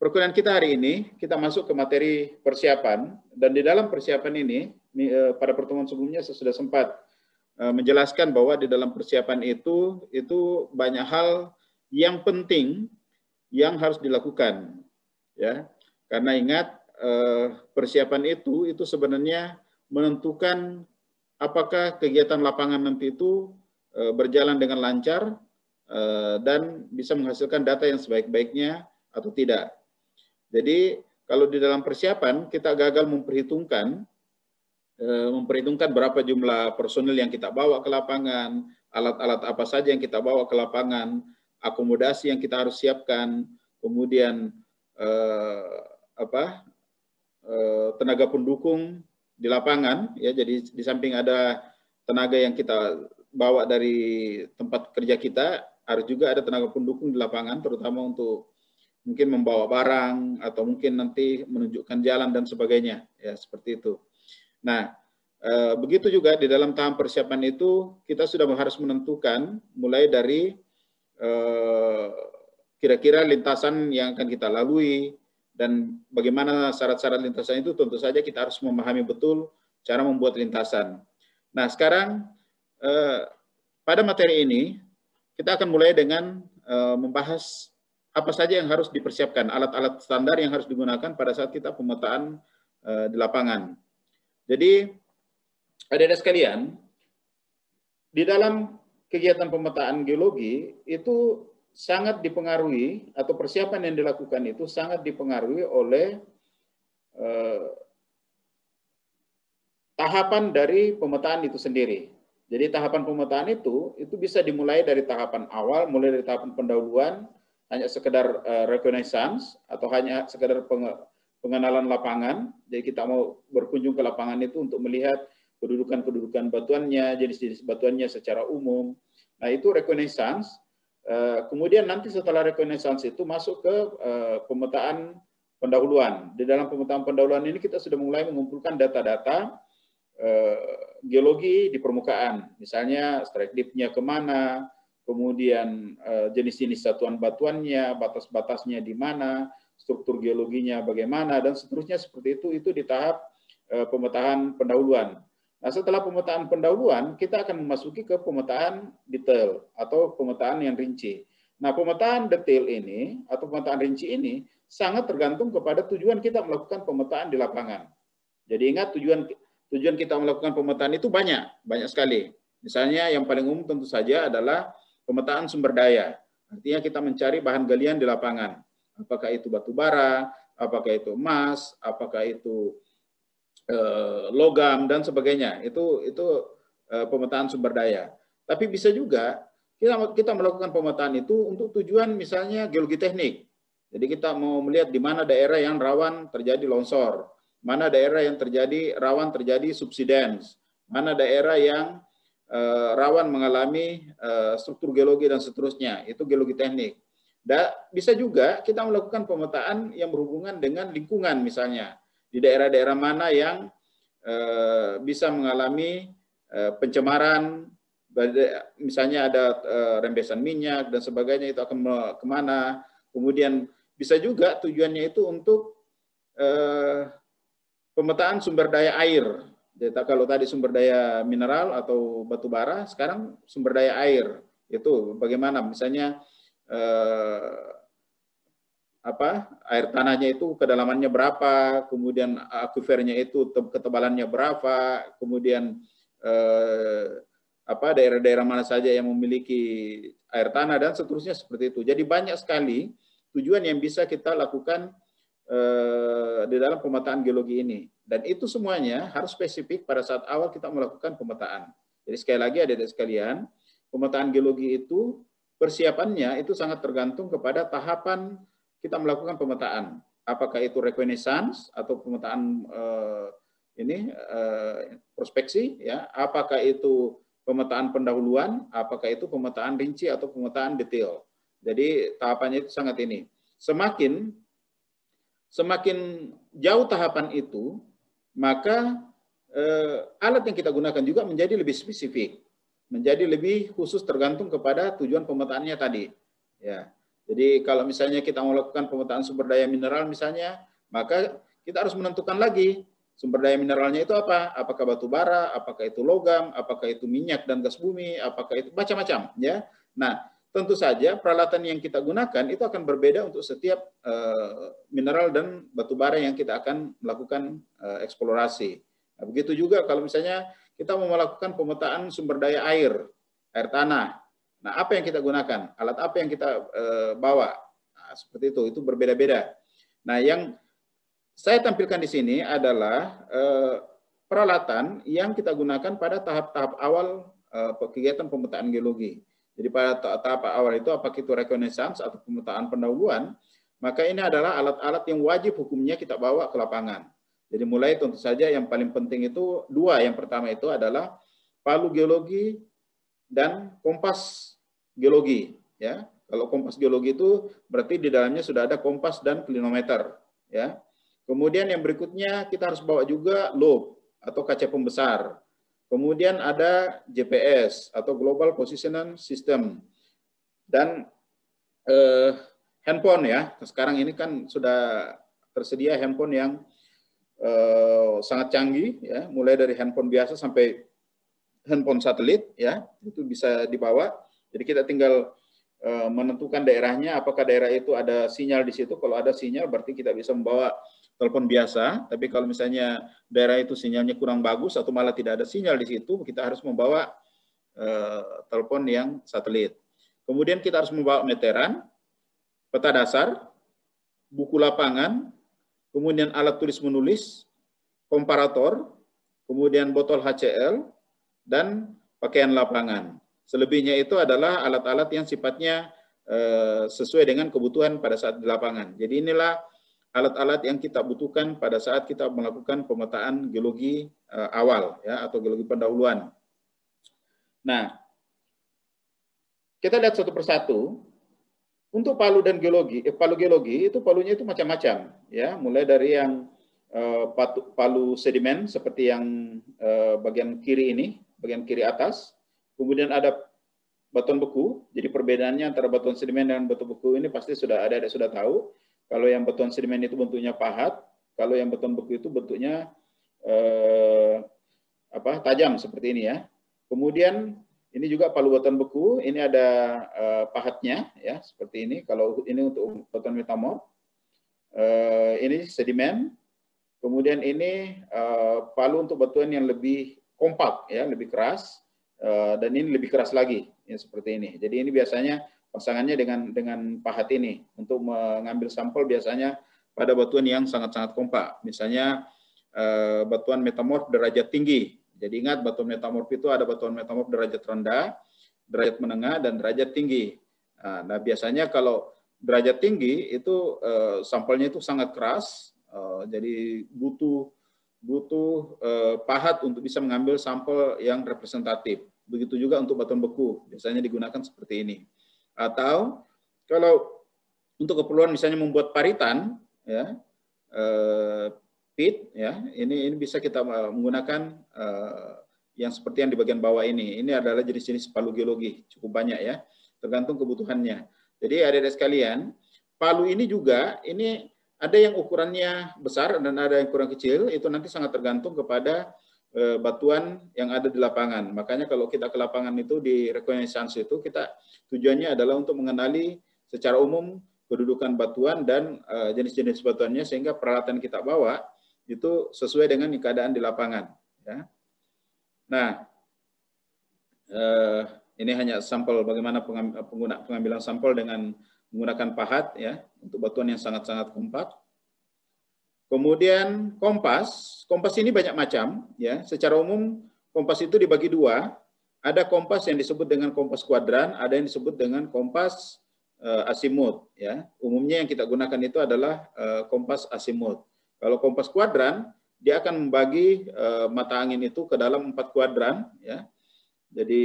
perkuliahan kita hari ini, kita masuk ke materi persiapan, dan di dalam persiapan ini, pada pertemuan sebelumnya saya sudah sempat menjelaskan bahwa di dalam persiapan itu banyak hal yang penting yang harus dilakukan, ya. Karena ingat, persiapan itu sebenarnya menentukan apakah kegiatan lapangan nanti itu berjalan dengan lancar dan bisa menghasilkan data yang sebaik-baiknya atau tidak. Jadi kalau di dalam persiapan kita gagal memperhitungkan berapa jumlah personil yang kita bawa ke lapangan, alat-alat apa saja yang kita bawa ke lapangan, akomodasi yang kita harus siapkan, kemudian tenaga pendukung di lapangan, ya. Jadi di samping ada tenaga yang kita bawa dari tempat kerja kita, harus juga ada tenaga pendukung di lapangan, terutama untuk mungkin membawa barang atau mungkin nanti menunjukkan jalan dan sebagainya, ya, seperti itu. Nah, begitu juga di dalam tahap persiapan itu kita sudah harus menentukan mulai dari kira-kira lintasan yang akan kita lalui dan bagaimana syarat-syarat lintasan itu. Tentu saja kita harus memahami betul cara membuat lintasan. Nah, sekarang pada materi ini kita akan mulai dengan membahas apa saja yang harus dipersiapkan, alat-alat standar yang harus digunakan pada saat kita pemetaan di lapangan. Jadi, adik-adik sekalian, di dalam kegiatan pemetaan geologi itu sangat dipengaruhi, atau persiapan yang dilakukan itu sangat dipengaruhi oleh tahapan dari pemetaan itu sendiri. Jadi tahapan pemetaan itu bisa dimulai dari tahapan awal, mulai dari tahapan pendahuluan, hanya sekedar reconnaissance atau hanya sekedar pengenalan lapangan. Jadi kita mau berkunjung ke lapangan itu untuk melihat kedudukan batuannya, jenis-jenis batuannya secara umum. Nah, itu reconnaissance. Kemudian nanti setelah reconnaissance itu masuk ke pemetaan pendahuluan. Di dalam pemetaan pendahuluan ini kita sudah mulai mengumpulkan data-data geologi di permukaan. Misalnya strike depth-nya kemana, kemudian jenis-jenis satuan batuannya, batas-batasnya di mana, struktur geologinya bagaimana, dan seterusnya seperti itu di tahap pemetaan pendahuluan. Nah, setelah pemetaan pendahuluan, kita akan memasuki ke pemetaan detail atau pemetaan yang rinci. Nah, pemetaan detail ini atau pemetaan rinci ini sangat tergantung kepada tujuan kita melakukan pemetaan di lapangan. Jadi ingat, tujuan kita melakukan pemetaan itu banyak sekali. Misalnya yang paling umum tentu saja adalah pemetaan sumber daya. Artinya kita mencari bahan galian di lapangan. Apakah itu batu bara, apakah itu emas, apakah itu logam dan sebagainya. Itu pemetaan sumber daya. Tapi bisa juga kita melakukan pemetaan itu untuk tujuan misalnya geologi teknik. Jadi kita mau melihat di mana daerah yang rawan terjadi longsor, mana daerah yang rawan terjadi subsidence, mana daerah yang rawan mengalami struktur geologi dan seterusnya. Itu geologi teknik. Dan bisa juga kita melakukan pemetaan yang berhubungan dengan lingkungan, misalnya di daerah-daerah mana yang bisa mengalami pencemaran, misalnya ada rembesan minyak dan sebagainya, itu akan kemana. Kemudian bisa juga tujuannya itu untuk pemetaan sumber daya air. Jadi kalau tadi sumber daya mineral atau batu bara, sekarang sumber daya air. Itu bagaimana, misalnya air tanahnya itu kedalamannya berapa, kemudian akuifernya itu ketebalannya berapa, kemudian daerah-daerah mana saja yang memiliki air tanah dan seterusnya seperti itu. Jadi banyak sekali tujuan yang bisa kita lakukan di dalam pemetaan geologi ini. Dan itu semuanya harus spesifik pada saat awal kita melakukan pemetaan. Jadi sekali lagi adik-adik sekalian, pemetaan geologi itu persiapannya itu sangat tergantung kepada tahapan kita melakukan pemetaan. Apakah itu reconnaissance atau pemetaan prospeksi, ya? Apakah itu pemetaan pendahuluan, apakah itu pemetaan rinci atau pemetaan detail. Jadi tahapannya itu sangat ini. Semakin jauh tahapan itu, maka alat yang kita gunakan juga menjadi lebih spesifik, menjadi lebih khusus tergantung kepada tujuan pemetaannya tadi. Ya. Jadi kalau misalnya kita melakukan pemetaan sumber daya mineral misalnya, maka kita harus menentukan lagi sumber daya mineralnya itu apa? Apakah batu bara, apakah itu logam, apakah itu minyak dan gas bumi, apakah itu macam-macam, ya. Nah, tentu saja peralatan yang kita gunakan itu akan berbeda untuk setiap mineral dan batu bara yang kita akan melakukan eksplorasi. Nah, begitu juga kalau misalnya kita mau melakukan pemetaan sumber daya air tanah. Nah, apa yang kita gunakan? Alat apa yang kita bawa? Nah, seperti itu berbeda-beda. Nah, yang saya tampilkan di sini adalah peralatan yang kita gunakan pada tahap-tahap awal kegiatan pemetaan geologi. Jadi pada tahap awal itu apakah itu reconnaissance atau pemetaan pendahuluan, maka ini adalah alat-alat yang wajib hukumnya kita bawa ke lapangan. Jadi mulai tentu saja yang paling penting itu dua. Yang pertama itu adalah palu geologi dan kompas geologi. Ya, kalau kompas geologi itu berarti di dalamnya sudah ada kompas dan klinometer. Ya. Kemudian yang berikutnya kita harus bawa juga lobe atau kaca pembesar. Kemudian ada GPS atau Global Positioning System dan handphone ya. Sekarang ini kan sudah tersedia handphone yang sangat canggih ya, mulai dari handphone biasa sampai handphone satelit ya, itu bisa dibawa. Jadi kita tinggal menentukan daerahnya, apakah daerah itu ada sinyal di situ. Kalau ada sinyal berarti kita bisa membawa telepon biasa, tapi kalau misalnya daerah itu sinyalnya kurang bagus atau malah tidak ada sinyal di situ, kita harus membawa telepon yang satelit. Kemudian kita harus membawa meteran, peta dasar, buku lapangan, kemudian alat tulis menulis, komparator, kemudian botol HCl, dan pakaian lapangan. Selebihnya itu adalah alat-alat yang sifatnya sesuai dengan kebutuhan pada saat di lapangan. Jadi inilah alat-alat yang kita butuhkan pada saat kita melakukan pemetaan geologi awal ya, atau geologi pendahuluan. Nah, kita lihat satu persatu. Untuk palu dan geologi, palu geologi itu palunya itu macam-macam ya, mulai dari yang palu sedimen seperti yang bagian kiri ini, bagian kiri atas. Kemudian ada batuan beku. Jadi perbedaannya antara batuan sedimen dan batu beku ini pasti sudah ada sudah tahu. Kalau yang batuan sedimen itu bentuknya pahat, kalau yang batuan beku itu bentuknya tajam seperti ini ya. Kemudian ini juga palu batuan beku, ini ada pahatnya ya seperti ini. Kalau ini untuk batuan metamorf, ini sedimen. Kemudian ini palu untuk batuan yang lebih kompak ya, lebih keras. Dan ini lebih keras lagi ya, seperti ini. Jadi ini biasanya pasangannya dengan pahat ini untuk mengambil sampel biasanya pada batuan yang sangat-sangat kompak. Misalnya batuan metamorf derajat tinggi. Jadi ingat batuan metamorf itu ada batuan metamorf derajat rendah, derajat menengah, dan derajat tinggi. Nah biasanya kalau derajat tinggi itu sampelnya itu sangat keras, jadi butuh pahat untuk bisa mengambil sampel yang representatif. Begitu juga untuk batuan beku, biasanya digunakan seperti ini. Atau kalau untuk keperluan misalnya membuat paritan, ya, pit, ya, ini bisa kita menggunakan yang seperti yang di bagian bawah ini. Ini adalah jenis-jenis palu geologi, cukup banyak ya, tergantung kebutuhannya. Jadi adik-adik sekalian, palu ini juga ini ada yang ukurannya besar dan ada yang ukuran kecil, itu nanti sangat tergantung kepada batuan yang ada di lapangan. Makanya kalau kita ke lapangan itu di reconnaissance itu kita tujuannya adalah untuk mengenali secara umum kedudukan batuan dan jenis-jenis batuannya sehingga peralatan kita bawa itu sesuai dengan keadaan di lapangan. Ya. Nah, ini hanya sampel bagaimana pengambilan sampel dengan menggunakan pahat ya untuk batuan yang sangat-sangat kompak. Kemudian kompas ini banyak macam ya. Secara umum kompas itu dibagi dua. Ada kompas yang disebut dengan kompas kuadran, ada yang disebut dengan kompas asimut ya. Umumnya yang kita gunakan itu adalah kompas asimut. Kalau kompas kuadran dia akan membagi mata angin itu ke dalam 4 kuadran ya. Jadi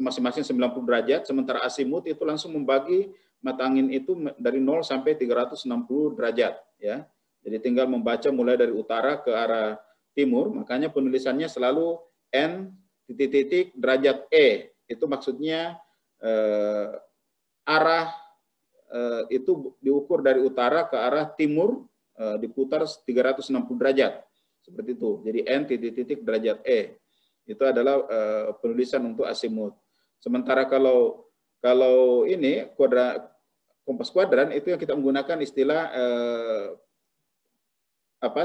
masing-masing 90 derajat, sementara asimut itu langsung membagi mata angin itu dari 0 sampai 360 derajat ya. Jadi tinggal membaca mulai dari utara ke arah timur, makanya penulisannya selalu N titik derajat E. Itu maksudnya arah itu diukur dari utara ke arah timur, diputar 360 derajat. Seperti itu. Jadi N titik-titik derajat E. Itu adalah penulisan untuk asimut. Sementara kalau ini kompas kuadran itu yang kita menggunakan istilah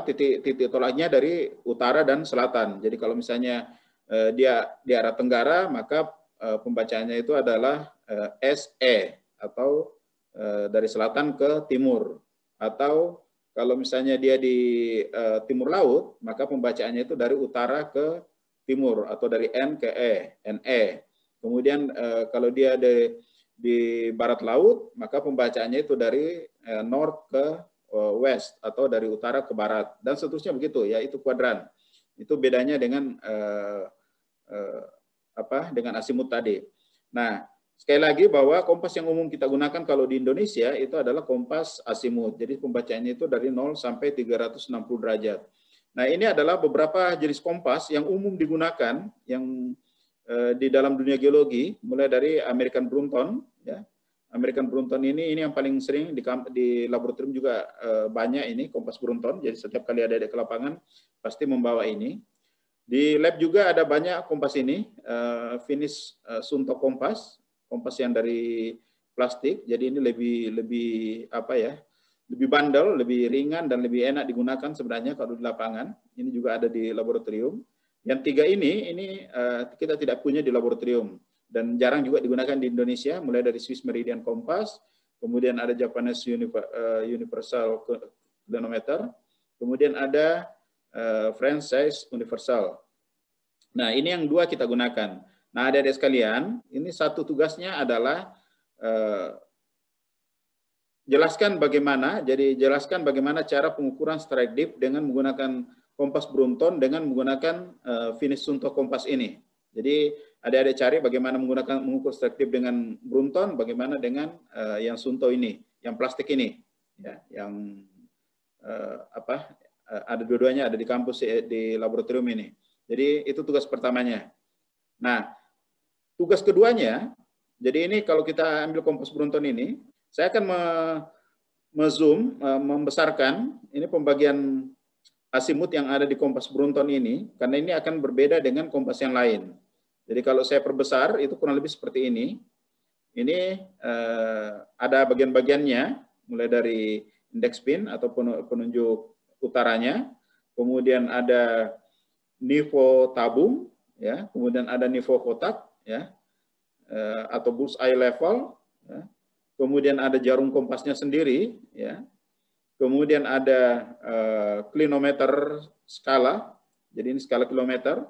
titik tolaknya dari utara dan selatan. Jadi kalau misalnya dia di arah tenggara, maka pembacaannya itu adalah SE atau dari selatan ke timur. Atau kalau misalnya dia di timur laut, maka pembacaannya itu dari utara ke timur atau dari N ke E, NE. Kemudian kalau dia di barat laut, maka pembacaannya itu dari north ke west atau dari utara ke barat dan seterusnya begitu ya, itu kuadran. Itu bedanya dengan dengan asimut tadi. Nah, sekali lagi bahwa kompas yang umum kita gunakan kalau di Indonesia itu adalah kompas asimut. Jadi pembacaannya itu dari 0 sampai 360 derajat. Nah, ini adalah beberapa jenis kompas yang umum digunakan yang di dalam dunia geologi, mulai dari American Brunton ya. American Brunton ini yang paling sering di laboratorium juga banyak ini kompas Brunton. Jadi setiap kali ada ke lapangan pasti membawa ini. Di lab juga ada banyak kompas ini, finish Sunto kompas yang dari plastik. Jadi ini lebih lebih bandel, lebih ringan dan lebih enak digunakan sebenarnya kalau di lapangan. Ini juga ada di laboratorium. Yang tiga ini kita tidak punya di laboratorium. Dan jarang juga digunakan di Indonesia, mulai dari Swiss Meridian Compass, kemudian ada Japanese Universal Clinometer, kemudian ada French Size Universal. Nah, ini yang dua kita gunakan. Nah, adik-adik sekalian, ini satu tugasnya adalah jelaskan bagaimana cara pengukuran strike depth dengan menggunakan kompas Brunton dengan menggunakan finish Sunto kompas ini. Jadi adik-adik cari bagaimana mengukur strike depth dengan Brunton, bagaimana dengan yang Sunto ini, yang plastik ini, ya, yang ada dua-duanya ada di kampus di laboratorium ini. Jadi itu tugas pertamanya. Nah, tugas keduanya, jadi ini kalau kita ambil kompas Brunton ini, saya akan zoom, membesarkan ini pembagian asimut yang ada di kompas Brunton ini, karena ini akan berbeda dengan kompas yang lain. Jadi kalau saya perbesar, itu kurang lebih seperti ini. Ini ada bagian-bagiannya, mulai dari index pin atau penunjuk utaranya, kemudian ada nivo tabung, ya, kemudian ada nivo kotak, ya, atau bullseye level, ya. Kemudian ada jarum kompasnya sendiri, ya. Kemudian ada clinometer skala, jadi ini skala kilometer,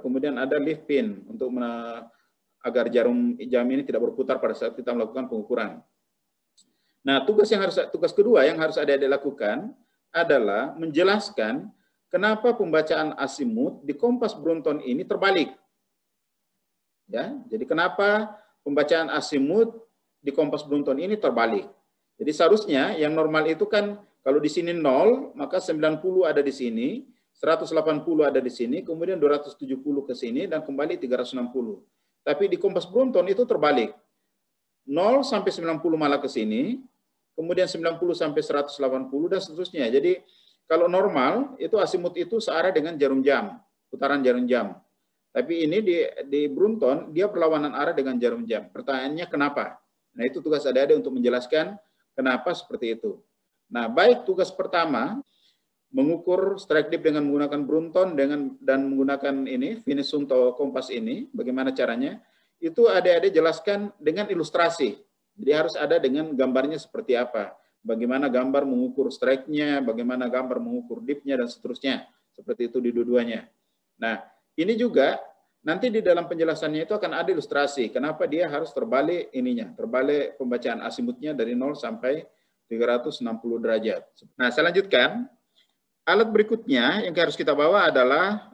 kemudian ada lift pin untuk agar jarum jam ini tidak berputar pada saat kita melakukan pengukuran. Nah, tugas kedua yang harus adik-adik lakukan adalah menjelaskan kenapa pembacaan asimut di kompas Brunton ini terbalik. Ya, jadi kenapa pembacaan asimut di kompas Brunton ini terbalik? Jadi seharusnya yang normal itu kan kalau di sini 0, maka 90 ada di sini, 180 ada di sini, kemudian 270 ke sini, dan kembali 360. Tapi di kompas Brunton itu terbalik. 0 sampai 90 malah ke sini, kemudian 90 sampai 180, dan seterusnya. Jadi kalau normal, itu asimut itu searah dengan jarum jam, putaran jarum jam. Tapi ini di Brunton, dia berlawanan arah dengan jarum jam. Pertanyaannya kenapa? Nah, itu tugas adik-adik untuk menjelaskan kenapa seperti itu. Nah, baik tugas pertama, mengukur strike depth dengan menggunakan Brunton dan menggunakan ini, finish Sunto kompas ini, bagaimana caranya, itu adik-adik jelaskan dengan ilustrasi. Jadi harus ada dengan gambarnya seperti apa. Bagaimana gambar mengukur strike-nya, bagaimana gambar mengukur depth-nya, dan seterusnya. Seperti itu di dua-duanya. Nah, ini juga nanti di dalam penjelasannya itu akan ada ilustrasi. Kenapa dia harus terbalik ininya, terbalik pembacaan asimutnya dari 0 sampai 360 derajat. Nah, saya lanjutkan. Alat berikutnya yang harus kita bawa adalah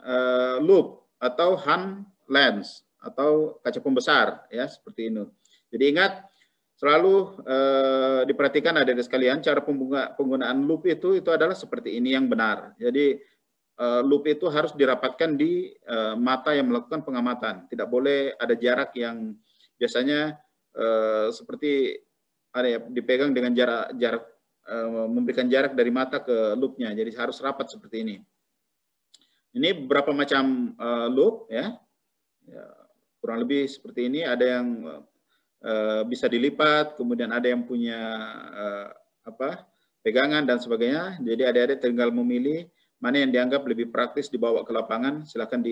loop atau hand lens atau kaca pembesar, ya, seperti ini. Jadi ingat, selalu diperhatikan adik-adik sekalian, cara penggunaan loop itu adalah seperti ini yang benar. Jadi loop itu harus dirapatkan di mata yang melakukan pengamatan. Tidak boleh ada jarak yang biasanya seperti dipegang dengan jarak memberikan jarak dari mata ke loopnya, jadi harus rapat seperti ini. Ini beberapa macam loop ya, kurang lebih seperti ini. Ada yang bisa dilipat, kemudian ada yang punya pegangan dan sebagainya. Jadi adik-adik tinggal memilih mana yang dianggap lebih praktis dibawa ke lapangan, silakan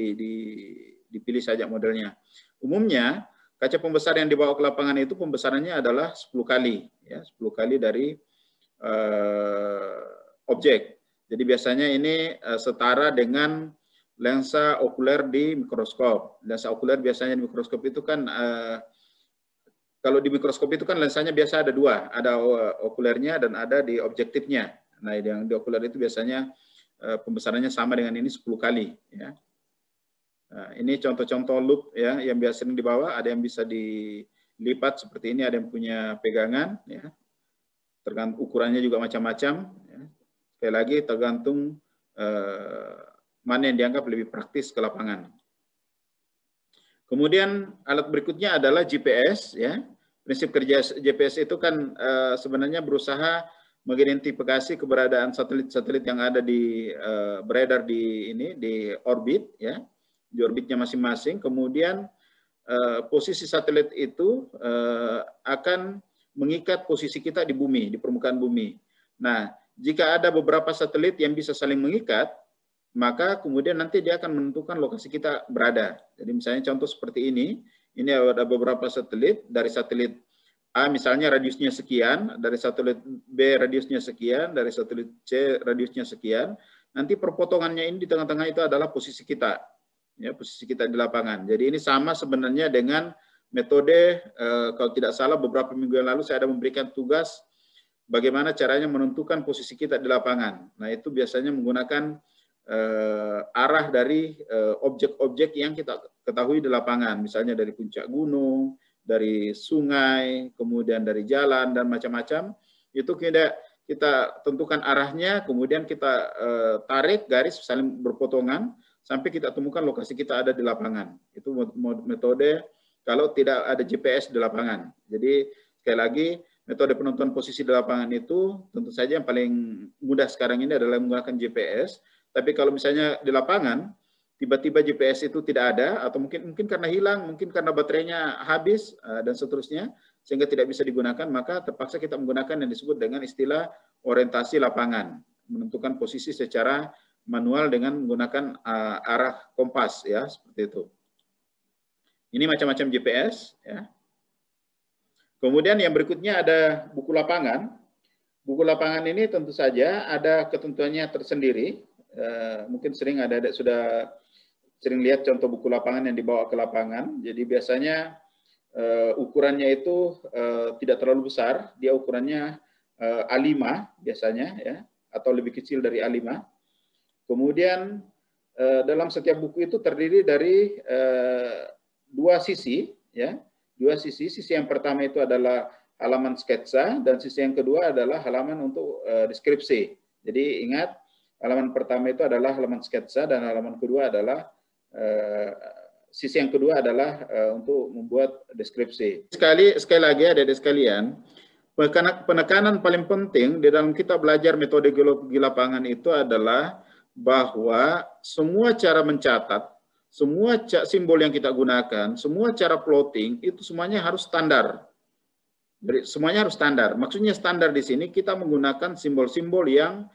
dipilih saja modelnya. Umumnya kaca pembesar yang dibawa ke lapangan itu pembesarannya adalah 10 kali, ya, 10 kali dari objek. Jadi biasanya ini setara dengan lensa okuler di mikroskop. Lensa okuler biasanya di mikroskop itu kan, kalau di mikroskop itu kan lensanya biasa ada dua, ada okulernya dan ada di objektifnya. Nah, yang di okuler itu biasanya pembesarannya sama dengan ini 10 kali. Ya. Nah, ini contoh-contoh loop ya yang biasanya dibawa. Ada yang bisa dilipat seperti ini, ada yang punya pegangan. Ya. Tergantung ukurannya juga macam-macam. Ya. Sekali lagi tergantung mana yang dianggap lebih praktis ke lapangan. Kemudian alat berikutnya adalah GPS. Ya. Prinsip kerja GPS itu kan sebenarnya berusaha mengidentifikasi keberadaan satelit-satelit yang ada beredar di orbit, ya, di orbitnya masing-masing. Kemudian posisi satelit itu akan mengikat posisi kita di bumi, di permukaan bumi. Nah, jika ada beberapa satelit yang bisa saling mengikat, maka kemudian nanti dia akan menentukan lokasi kita berada. Jadi misalnya contoh seperti ini ada beberapa satelit, dari satelit A misalnya radiusnya sekian, dari satelit B radiusnya sekian, dari satelit C radiusnya sekian. Nanti perpotongannya ini di tengah-tengah itu adalah posisi kita, ya, posisi kita di lapangan. Jadi ini sama sebenarnya dengan metode, kalau tidak salah beberapa minggu yang lalu saya ada memberikan tugas bagaimana caranya menentukan posisi kita di lapangan. Nah, itu biasanya menggunakan arah dari objek-objek yang kita ketahui di lapangan, misalnya dari puncak gunung, dari sungai, kemudian dari jalan dan macam-macam. Itu kita tentukan arahnya, kemudian kita tarik garis saling berpotongan sampai kita temukan lokasi kita ada di lapangan. Itu metode kalau tidak ada GPS di lapangan. Jadi sekali lagi metode penentuan posisi di lapangan itu tentu saja yang paling mudah sekarang ini adalah menggunakan GPS. Tapi kalau misalnya di lapangan tiba-tiba GPS itu tidak ada, atau mungkin karena hilang, mungkin karena baterainya habis dan seterusnya, sehingga tidak bisa digunakan, maka terpaksa kita menggunakan yang disebut dengan istilah orientasi lapangan, menentukan posisi secara manual dengan menggunakan arah kompas, ya, seperti itu. Ini macam-macam GPS, ya. Kemudian yang berikutnya ada buku lapangan. Buku lapangan ini tentu saja ada ketentuannya tersendiri. Mungkin sering ada sudah sering lihat contoh buku lapangan yang dibawa ke lapangan. Jadi biasanya ukurannya itu tidak terlalu besar, dia ukurannya A5 biasanya, ya, atau lebih kecil dari A5. Kemudian dalam setiap buku itu terdiri dari dua sisi, ya, dua sisi. Sisi yang pertama itu adalah halaman sketsa dan sisi yang kedua adalah halaman untuk deskripsi. Jadi ingat, halaman pertama itu adalah halaman sketsa dan halaman kedua adalah sisi yang kedua adalah untuk membuat deskripsi. Sekali lagi adik-adik sekalian, penekanan paling penting di dalam kita belajar metode geologi lapangan itu adalah bahwa semua cara mencatat, semua simbol yang kita gunakan, semua cara plotting itu semuanya harus standar. Jadi semuanya harus standar. Maksudnya standar di sini kita menggunakan simbol-simbol yang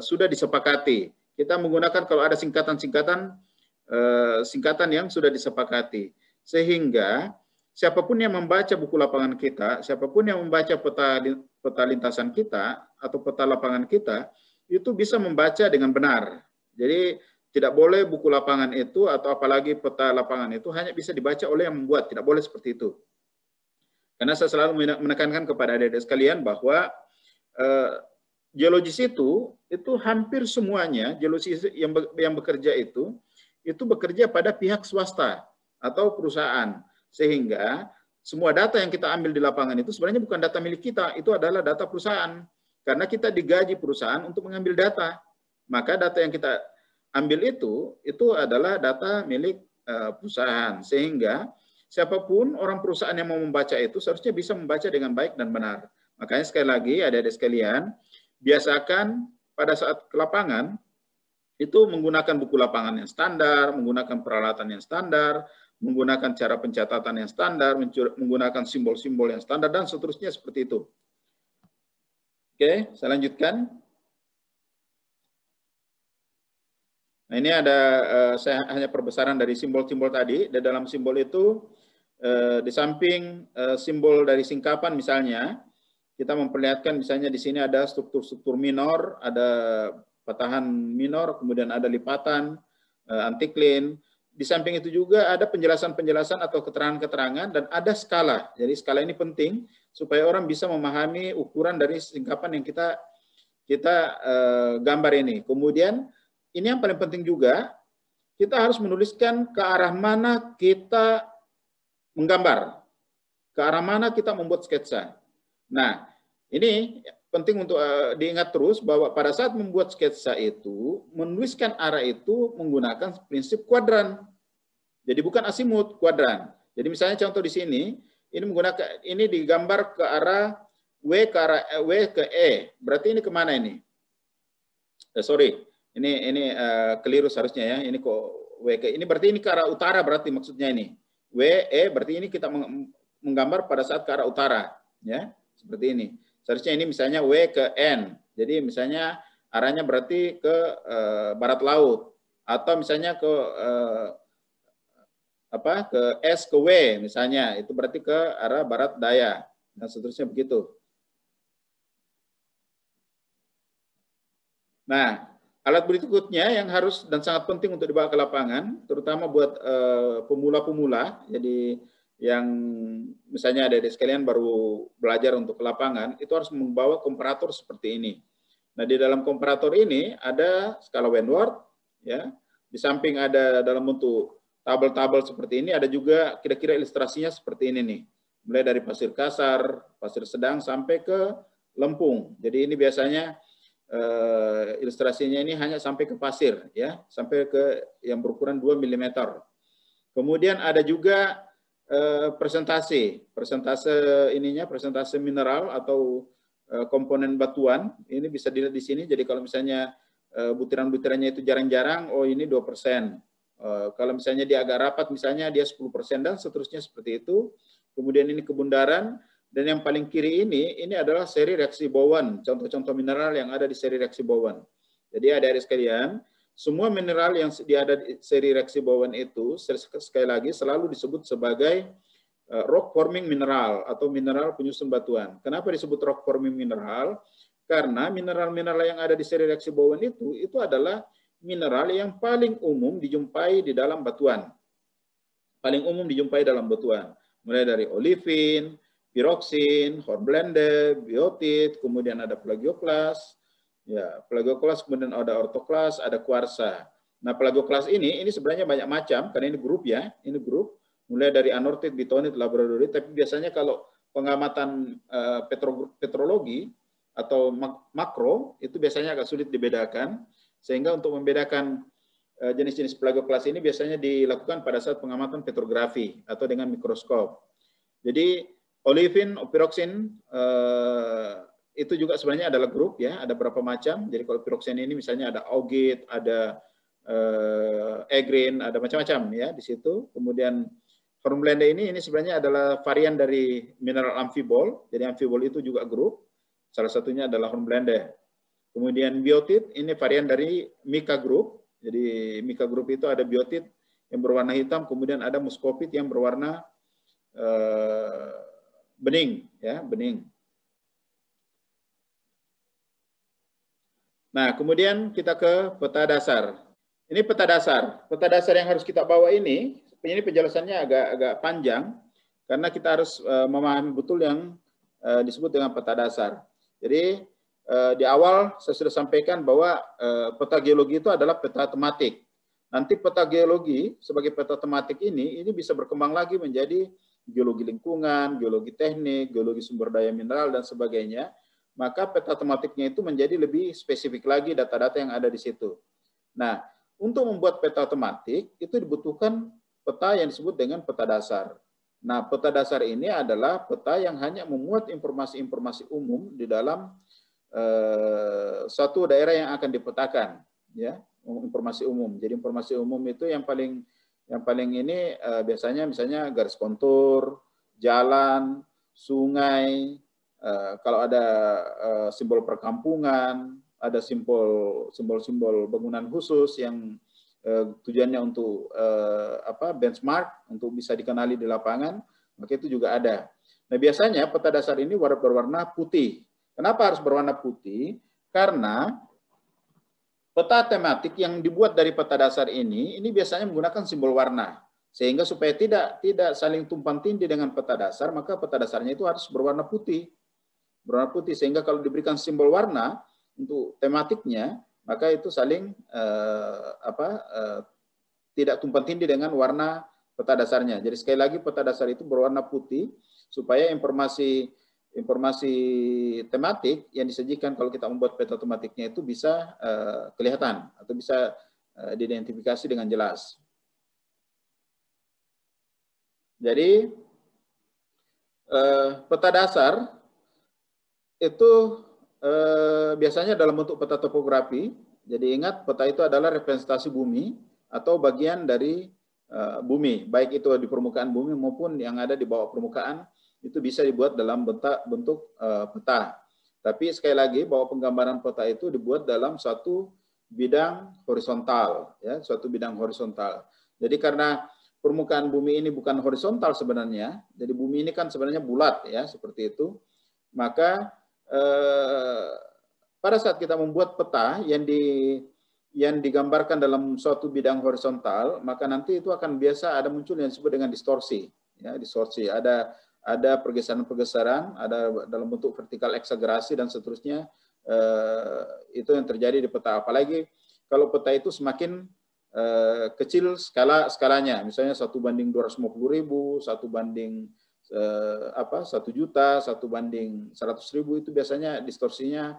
sudah disepakati. Kita menggunakan kalau ada singkatan yang sudah disepakati. Sehingga siapapun yang membaca buku lapangan kita, siapapun yang membaca peta lintasan kita atau peta lapangan kita, itu bisa membaca dengan benar. Jadi tidak boleh buku lapangan itu atau apalagi peta lapangan itu hanya bisa dibaca oleh yang membuat. Tidak boleh seperti itu. Karena saya selalu menekankan kepada adik-adik sekalian bahwa geologis itu hampir semuanya geologis yang bekerja itu bekerja pada pihak swasta atau perusahaan, sehingga semua data yang kita ambil di lapangan itu sebenarnya bukan data milik kita, itu adalah data perusahaan, karena kita digaji perusahaan untuk mengambil data. Maka data yang kita ambil itu adalah data milik perusahaan, sehingga siapapun orang perusahaan yang mau membaca itu seharusnya bisa membaca dengan baik dan benar. Makanya sekali lagi adik-adik sekalian, biasakan pada saat ke lapangan itu menggunakan buku lapangan yang standar, menggunakan peralatan yang standar, menggunakan cara pencatatan yang standar, menggunakan simbol-simbol yang standar, dan seterusnya seperti itu. Oke, saya lanjutkan. Nah, ini ada, saya hanya perbesaran dari simbol-simbol tadi. Dan dalam simbol itu, di samping simbol dari singkapan misalnya, kita memperlihatkan misalnya di sini ada struktur-struktur minor, ada patahan minor, kemudian ada lipatan, antiklin. Di samping itu juga ada penjelasan-penjelasan atau keterangan-keterangan, dan ada skala. Jadi skala ini penting supaya orang bisa memahami ukuran dari singkapan yang kita gambar ini. Kemudian ini yang paling penting juga, kita harus menuliskan ke arah mana kita menggambar, ke arah mana kita membuat sketsa. Nah, ini penting untuk diingat terus bahwa pada saat membuat sketsa itu, menuliskan arah itu menggunakan prinsip kuadran. Jadi bukan asimut, kuadran. Jadi misalnya contoh di sini, ini digambar ke arah W ke E. Berarti ini kemana ini? Sorry, ini keliru seharusnya ya. Ini kok W ke ini berarti ini ke arah utara berarti maksudnya ini. W E berarti ini kita menggambar pada saat ke arah utara, ya seperti ini. Seharusnya ini misalnya W ke N. Jadi misalnya arahnya berarti ke barat laut, atau misalnya ke ke S ke W misalnya, itu berarti ke arah barat daya. Dan seterusnya begitu. Nah, alat berikutnya yang harus dan sangat penting untuk dibawa ke lapangan, terutama buat pemula-pemula, jadi yang misalnya adik-adik sekalian baru belajar untuk ke lapangan, itu harus membawa komparator seperti ini. Nah, di dalam komparator ini ada skala Wentworth, ya. Di samping ada dalam bentuk tabel-tabel seperti ini, ada juga kira-kira ilustrasinya seperti ini nih. Mulai dari pasir kasar, pasir sedang, sampai ke lempung. Jadi ini biasanya ilustrasinya ini hanya sampai ke pasir, ya, sampai ke yang berukuran 2 mm. Kemudian ada juga presentase mineral atau komponen batuan. Ini bisa dilihat di sini. Jadi kalau misalnya butiran-butirannya itu jarang-jarang, oh ini 2%. Kalau misalnya dia agak rapat, misalnya dia 10%, dan seterusnya seperti itu. Kemudian ini kebundaran, dan yang paling kiri ini adalah seri reaksi Bowen, contoh-contoh mineral yang ada di seri reaksi Bowen. Jadi adik-adik sekalian, semua mineral yang ada di seri reaksi Bowen itu, sekali lagi, selalu disebut sebagai rock forming mineral atau mineral penyusun batuan. Kenapa disebut rock forming mineral? Karena mineral-mineral yang ada di seri reaksi Bowen itu adalah mineral yang paling umum dijumpai di dalam batuan. Paling umum dijumpai dalam batuan. Mulai dari olivin, piroksin, hornblende, biotit, kemudian ada plagioklas, ya plagioklas, kemudian ada ortoklas, ada kuarsa. Nah, plagioklas ini sebenarnya banyak macam karena ini grup ya, ini grup mulai dari anortit, bitonit, labradorit. Tapi biasanya kalau pengamatan petrologi atau makro itu biasanya agak sulit dibedakan, sehingga untuk membedakan jenis-jenis plagioklas ini biasanya dilakukan pada saat pengamatan petrografi atau dengan mikroskop. Jadi olivin, piroksin itu juga sebenarnya adalah grup ya, ada berapa macam. Jadi kalau piroksin ini misalnya ada augite, ada egrin, ada macam-macam ya di situ. Kemudian hornblende ini sebenarnya adalah varian dari mineral amfibol. Jadi amfibol itu juga grup. Salah satunya adalah hornblende. Kemudian biotit ini varian dari mica group. Jadi mica group itu ada biotit yang berwarna hitam, kemudian ada muskopit yang berwarna bening, ya bening. Nah, kemudian kita ke peta dasar. Ini peta dasar. Peta dasar yang harus kita bawa ini penjelasannya agak panjang karena kita harus memahami betul yang disebut dengan peta dasar. Jadi di awal saya sudah sampaikan bahwa peta geologi itu adalah peta tematik. Nanti peta geologi sebagai peta tematik ini bisa berkembang lagi menjadi geologi lingkungan, geologi teknik, geologi sumber daya mineral, dan sebagainya. Maka peta tematiknya itu menjadi lebih spesifik lagi data-data yang ada di situ. Nah, untuk membuat peta tematik itu dibutuhkan peta yang disebut dengan peta dasar. Nah, peta dasar ini adalah peta yang hanya memuat informasi-informasi umum di dalam suatu daerah yang akan dipetakan, ya, informasi umum. Jadi informasi umum itu yang paling ini biasanya misalnya garis kontur, jalan, sungai, kalau ada simbol perkampungan, ada simbol-simbol bangunan khusus yang tujuannya untuk benchmark, untuk bisa dikenali di lapangan, maka itu juga ada. Nah, biasanya peta dasar ini berwarna putih. Kenapa harus berwarna putih? Karena peta tematik yang dibuat dari peta dasar ini biasanya menggunakan simbol warna. Sehingga supaya tidak saling tumpang tindih dengan peta dasar, maka peta dasarnya itu harus berwarna putih. Berwarna putih, sehingga kalau diberikan simbol warna untuk tematiknya, maka itu saling tidak tumpang tindih dengan warna peta dasarnya. Jadi sekali lagi peta dasar itu berwarna putih supaya informasi tematik yang disajikan kalau kita membuat peta tematiknya itu bisa kelihatan atau bisa diidentifikasi dengan jelas. Jadi peta dasar itu biasanya dalam bentuk peta topografi. Jadi ingat, peta itu adalah representasi bumi atau bagian dari bumi, baik itu di permukaan bumi maupun yang ada di bawah permukaan, itu bisa dibuat dalam bentuk peta. Tapi sekali lagi, bahwa penggambaran peta itu dibuat dalam suatu bidang horizontal, ya, suatu bidang horizontal. Jadi karena permukaan bumi ini bukan horizontal sebenarnya, jadi bumi ini kan sebenarnya bulat, ya, seperti itu. Maka pada saat kita membuat peta yang digambarkan dalam suatu bidang horizontal, maka nanti itu akan biasa ada muncul yang disebut dengan distorsi, ya, distorsi. Ada pergeseran-pergeseran, ada dalam bentuk vertikal eksagerasi dan seterusnya. Itu yang terjadi di peta. Apalagi kalau peta itu semakin kecil skalanya, misalnya 1:250.000, 1 juta, 1:100.000, itu biasanya distorsinya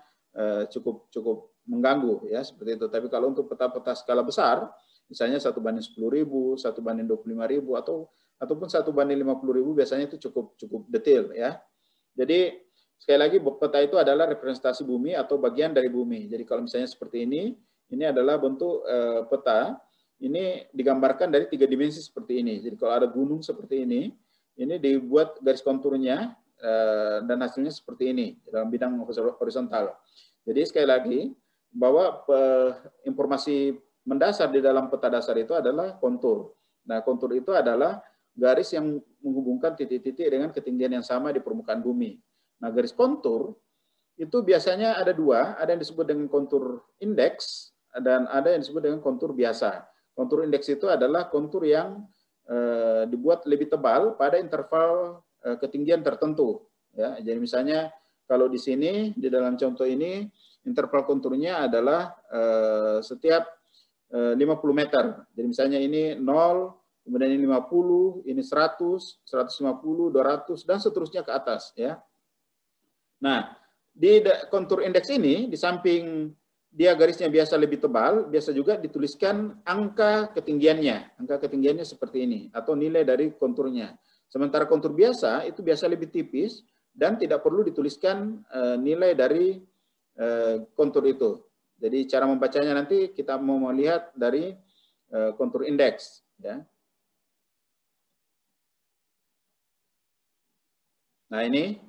cukup mengganggu, ya, seperti itu. Tapi kalau untuk peta-peta skala besar, misalnya 1:10.000, 1:25.000, ataupun 1:50.000, biasanya itu cukup detail, ya. Jadi sekali lagi peta itu adalah representasi bumi atau bagian dari bumi. Jadi kalau misalnya seperti ini adalah bentuk peta. Ini digambarkan dari 3 dimensi seperti ini. Jadi kalau ada gunung seperti ini dibuat garis konturnya dan hasilnya seperti ini dalam bidang horizontal. Jadi sekali lagi, bahwa informasi mendasar di dalam peta dasar itu adalah kontur. Nah, kontur itu adalah garis yang menghubungkan titik-titik dengan ketinggian yang sama di permukaan bumi. Nah, garis kontur itu biasanya ada dua, ada yang disebut dengan kontur indeks dan ada yang disebut dengan kontur biasa. Kontur indeks itu adalah kontur yang dibuat lebih tebal pada interval ketinggian tertentu. Ya, jadi misalnya kalau di sini di dalam contoh ini interval konturnya adalah setiap 50 meter. Jadi misalnya ini 0, kemudian ini 50, ini 100, 150, 200 dan seterusnya ke atas. Ya. Nah, di kontur indeks ini di samping dia garisnya biasa lebih tebal, biasa juga dituliskan angka ketinggiannya. Angka ketinggiannya seperti ini, atau nilai dari konturnya. Sementara kontur biasa itu biasa lebih tipis dan tidak perlu dituliskan nilai dari kontur itu. Jadi cara membacanya nanti kita mau melihat dari kontur indeks. Ya. Nah ini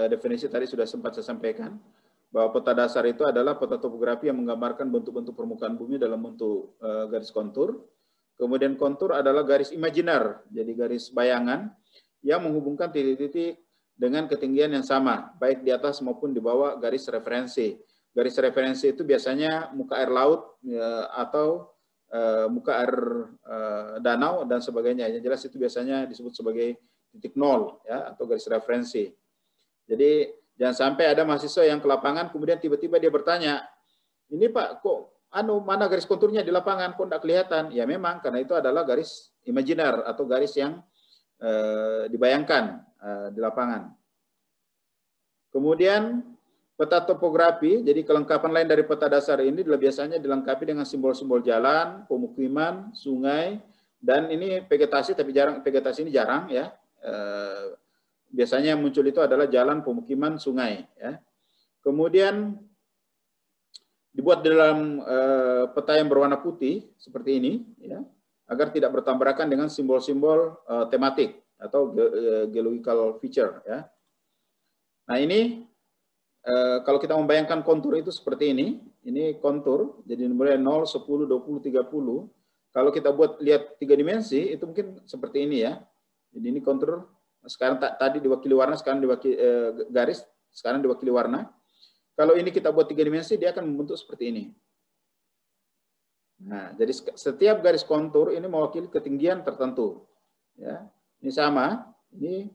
definisi tadi sudah sempat saya sampaikan, bahwa peta dasar itu adalah peta topografi yang menggambarkan bentuk-bentuk permukaan bumi dalam bentuk garis kontur. Kemudian kontur adalah garis imajiner, jadi garis bayangan yang menghubungkan titik-titik dengan ketinggian yang sama, baik di atas maupun di bawah garis referensi. Garis referensi itu biasanya muka air laut atau muka air danau dan sebagainya. Yang jelas itu biasanya disebut sebagai titik nol, ya, atau garis referensi. Jadi jangan sampai ada mahasiswa yang ke lapangan kemudian tiba-tiba dia bertanya, ini Pak, kok mana garis konturnya di lapangan, kok tidak kelihatan? Ya memang, karena itu adalah garis imajiner atau garis yang dibayangkan di lapangan. Kemudian peta topografi, jadi kelengkapan lain dari peta dasar ini biasanya dilengkapi dengan simbol-simbol jalan, pemukiman, sungai, Dan ini vegetasi, tapi jarang, vegetasi ini jarang ya. Biasanya yang muncul itu adalah jalan, pemukiman, sungai. Ya. Kemudian dibuat dalam peta yang berwarna putih seperti ini, ya, agar tidak bertabrakan dengan simbol-simbol tematik atau geological feature. Ya. Nah ini kalau kita membayangkan kontur itu seperti ini kontur, jadi mulai 0, 10, 20, 30. Kalau kita buat lihat 3 dimensi, itu mungkin seperti ini ya. Jadi ini kontur, sekarang tadi diwakili warna, sekarang diwakili garis, sekarang diwakili warna. Kalau ini kita buat 3 dimensi, dia akan membentuk seperti ini. Nah, jadi setiap garis kontur ini mewakili ketinggian tertentu. Ya, ini sama. Ini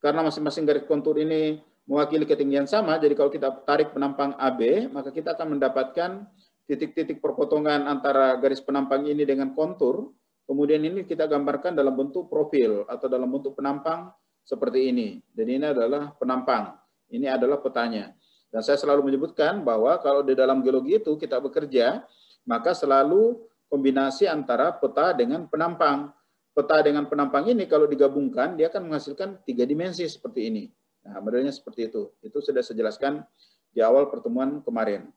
karena masing-masing garis kontur ini mewakili ketinggian sama, jadi kalau kita tarik penampang AB, maka kita akan mendapatkan titik-titik perpotongan antara garis penampang ini dengan kontur, kemudian ini kita gambarkan dalam bentuk profil atau dalam bentuk penampang seperti ini. Jadi ini adalah penampang, ini adalah petanya. Dan saya selalu menyebutkan bahwa kalau di dalam geologi itu kita bekerja, maka selalu kombinasi antara peta dengan penampang. Peta dengan penampang ini kalau digabungkan, dia akan menghasilkan 3 dimensi seperti ini. Nah, modelnya seperti itu. Itu sudah saya jelaskan di awal pertemuan kemarin.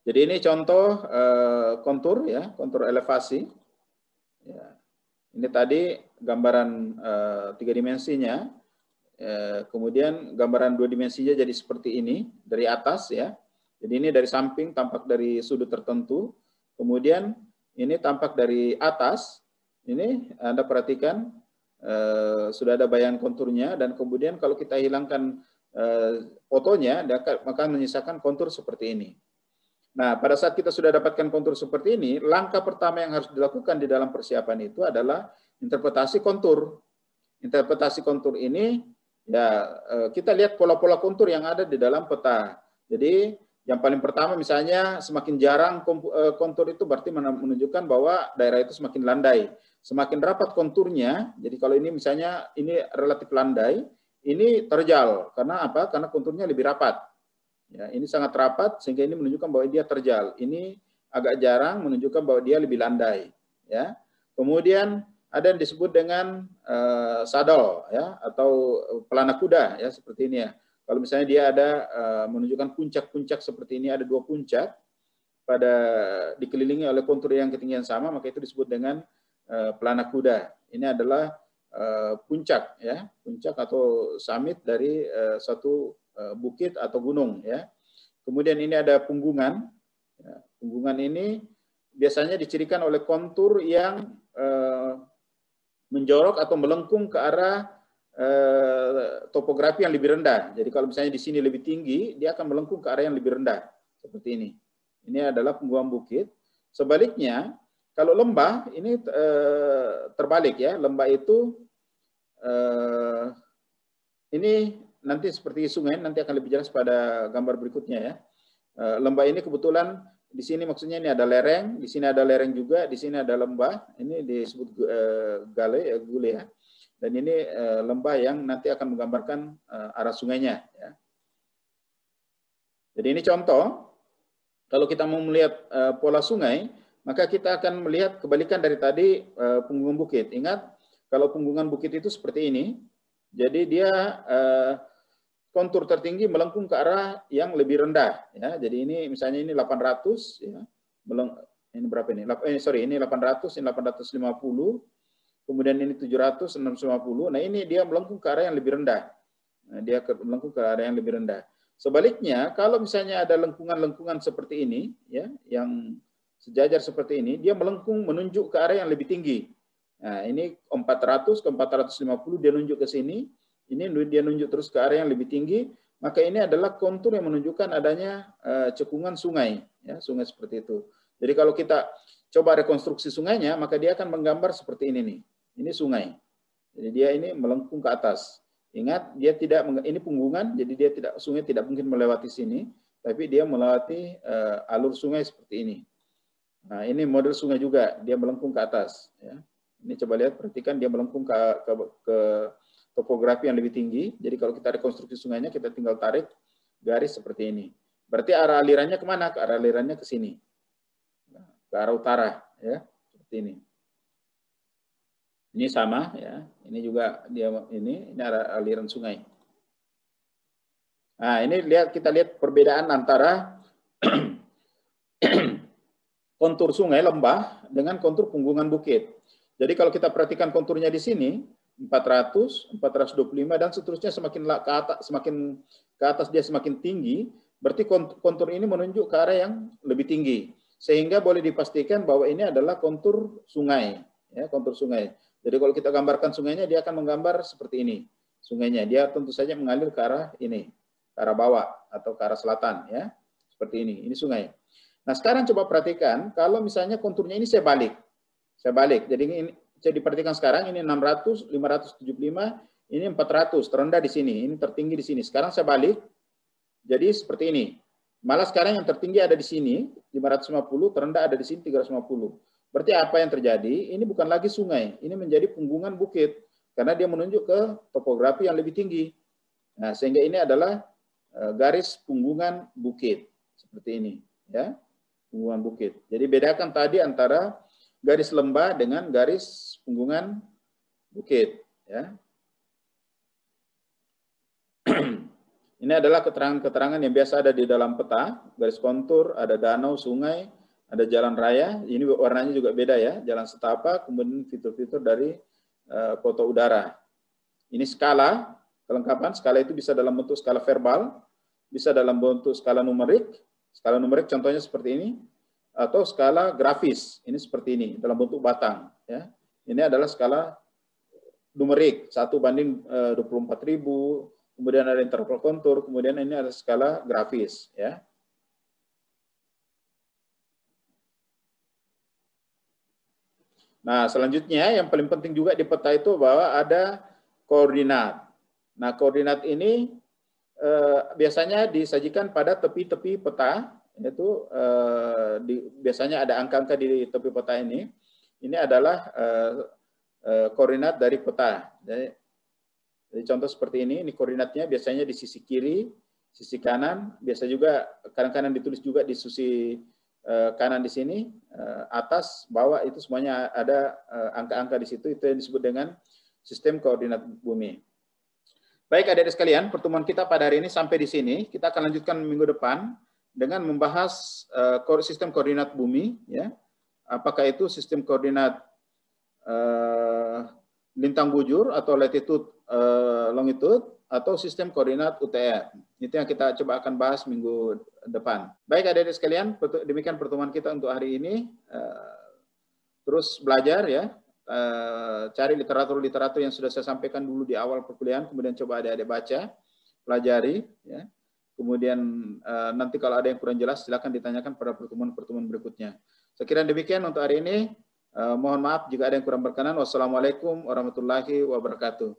Jadi ini contoh kontur ya, kontur elevasi. Ya. Ini tadi gambaran 3 dimensinya. Kemudian gambaran 2 dimensinya jadi seperti ini dari atas ya. Jadi ini dari samping tampak dari sudut tertentu. Kemudian ini tampak dari atas. Ini Anda perhatikan sudah ada bayangan konturnya, dan kemudian kalau kita hilangkan fotonya, maka menyisakan kontur seperti ini. Nah, pada saat kita sudah dapatkan kontur seperti ini, langkah pertama yang harus dilakukan di dalam persiapan itu adalah interpretasi kontur. Interpretasi kontur ini, ya kita lihat pola-pola kontur yang ada di dalam peta. Jadi, yang paling pertama misalnya semakin jarang kontur itu berarti menunjukkan bahwa daerah itu semakin landai. Semakin rapat konturnya, jadi kalau ini misalnya ini relatif landai, ini terjal. Karena apa? Karena konturnya lebih rapat. Ya, ini sangat rapat sehingga ini menunjukkan bahwa dia terjal. Ini agak jarang menunjukkan bahwa dia lebih landai. Ya. Kemudian ada yang disebut dengan saddle ya, atau pelana kuda ya, seperti ini ya. Kalau misalnya dia ada menunjukkan puncak-puncak seperti ini, ada 2 puncak pada dikelilingi oleh kontur yang ketinggian sama, maka itu disebut dengan pelana kuda. Ini adalah puncak ya, puncak atau summit dari satu bukit atau gunung ya. Kemudian ini ada punggungan. Ya, punggungan ini biasanya dicirikan oleh kontur yang menjorok atau melengkung ke arah topografi yang lebih rendah. Jadi kalau misalnya di sini lebih tinggi, dia akan melengkung ke arah yang lebih rendah seperti ini. Ini adalah punggungan bukit. Sebaliknya, kalau lembah ini terbalik ya. Lembah itu ini nanti seperti sungai, nanti akan lebih jelas pada gambar berikutnya ya. Lembah ini kebetulan di sini maksudnya ini ada lereng, di sini ada lereng juga, di sini ada lembah. Ini disebut gule ya. Dan ini lembah yang nanti akan menggambarkan arah sungainya ya. Jadi ini contoh, kalau kita mau melihat pola sungai, maka kita akan melihat kebalikan dari tadi punggungan bukit. Ingat, kalau punggungan bukit itu seperti ini, jadi dia kontur tertinggi melengkung ke arah yang lebih rendah ya. Jadi ini misalnya ini 800 ya. Ini berapa ini? Ini 800, ini 850. Kemudian ini 700, 650. Nah, ini dia melengkung ke arah yang lebih rendah. Nah, dia melengkung ke arah yang lebih rendah. Sebaliknya, kalau misalnya ada lengkungan-lengkungan seperti ini ya, yang sejajar seperti ini, dia melengkung menunjuk ke arah yang lebih tinggi. Nah, ini 400 ke 450 dia nunjuk ke sini. Ini dia nunjuk terus ke area yang lebih tinggi, maka ini adalah kontur yang menunjukkan adanya cekungan sungai, ya, sungai seperti itu. Jadi kalau kita coba rekonstruksi sungainya, maka dia akan menggambar seperti ini nih. Ini sungai. Jadi dia ini melengkung ke atas. Ingat, dia tidak ini punggungan, jadi dia sungai tidak mungkin melewati sini, tapi dia melewati alur sungai seperti ini. Nah, ini model sungai juga, dia melengkung ke atas. Ya. Ini coba lihat, perhatikan dia melengkung ke topografi yang lebih tinggi. Jadi kalau kita rekonstruksi sungainya, kita tinggal tarik garis seperti ini. Berarti arah alirannya kemana? Ke arah alirannya ke sini. Nah, ke arah utara, ya, seperti ini. Ini sama, ya. Ini juga ini aliran sungai. Nah, ini kita lihat perbedaan antara kontur sungai lembah dengan kontur punggungan bukit. Jadi kalau kita perhatikan konturnya di sini 400, 425 dan seterusnya semakin ke atas dia semakin tinggi, berarti kontur ini menunjuk ke arah yang lebih tinggi. Sehingga boleh dipastikan bahwa ini adalah kontur sungai, ya, kontur sungai. Jadi kalau kita gambarkan sungainya, dia akan menggambar seperti ini. Sungainya, dia tentu saja mengalir ke arah ini, ke arah bawah atau ke arah selatan, ya, seperti ini. Ini sungai. Nah sekarang coba perhatikan, kalau misalnya konturnya ini saya balik. Jadi ini saya diperhatikan sekarang ini 600, 575, ini 400, terendah di sini, ini tertinggi di sini. Sekarang saya balik, jadi seperti ini. Malah sekarang yang tertinggi ada di sini, 550, terendah ada di sini 350. Berarti apa yang terjadi? Ini bukan lagi sungai, ini menjadi punggungan bukit karena dia menunjuk ke topografi yang lebih tinggi. Nah, sehingga ini adalah garis punggungan bukit seperti ini, ya, punggungan bukit. Jadi bedakan tadi antara garis lembah dengan garis punggungan bukit, ya. Ini adalah keterangan-keterangan yang biasa ada di dalam peta, garis kontur, ada danau, sungai, ada jalan raya, ini warnanya juga beda ya, jalan setapak, kemudian fitur-fitur dari foto udara. Ini skala, kelengkapan, skala itu bisa dalam bentuk skala verbal, bisa dalam bentuk skala numerik contohnya seperti ini, atau skala grafis, ini seperti ini, dalam bentuk batang. Ya. Ini adalah skala numerik, 1/24.000, kemudian ada interval kontur, kemudian ini ada skala grafis. Ya. Nah, selanjutnya yang paling penting juga di peta itu bahwa ada koordinat. Nah, koordinat ini biasanya disajikan pada tepi-tepi peta, yaitu biasanya ada angka-angka di tepi peta ini. Ini adalah koordinat dari peta. Jadi contoh seperti ini koordinatnya biasanya di sisi kiri, sisi kanan, biasa juga kadang-kadang ditulis juga di sisi kanan di sini, atas, bawah, itu semuanya ada angka-angka di situ, itu yang disebut dengan sistem koordinat bumi. Baik adik-adik sekalian, pertemuan kita pada hari ini sampai di sini. Kita akan lanjutkan minggu depan dengan membahas sistem koordinat bumi, ya. Apakah itu sistem koordinat lintang bujur atau latitude longitude atau sistem koordinat UTR. Itu yang kita coba akan bahas minggu depan. Baik adik-adik sekalian, demikian pertemuan kita untuk hari ini. Terus belajar ya, cari literatur-literatur yang sudah saya sampaikan dulu di awal perkuliahan, kemudian coba adik-adik baca, pelajari. Ya. Kemudian nanti kalau ada yang kurang jelas, silakan ditanyakan pada pertemuan-pertemuan berikutnya. Sekiranya demikian untuk hari ini. Mohon maaf jika ada yang kurang berkenan. Wassalamualaikum warahmatullahi wabarakatuh.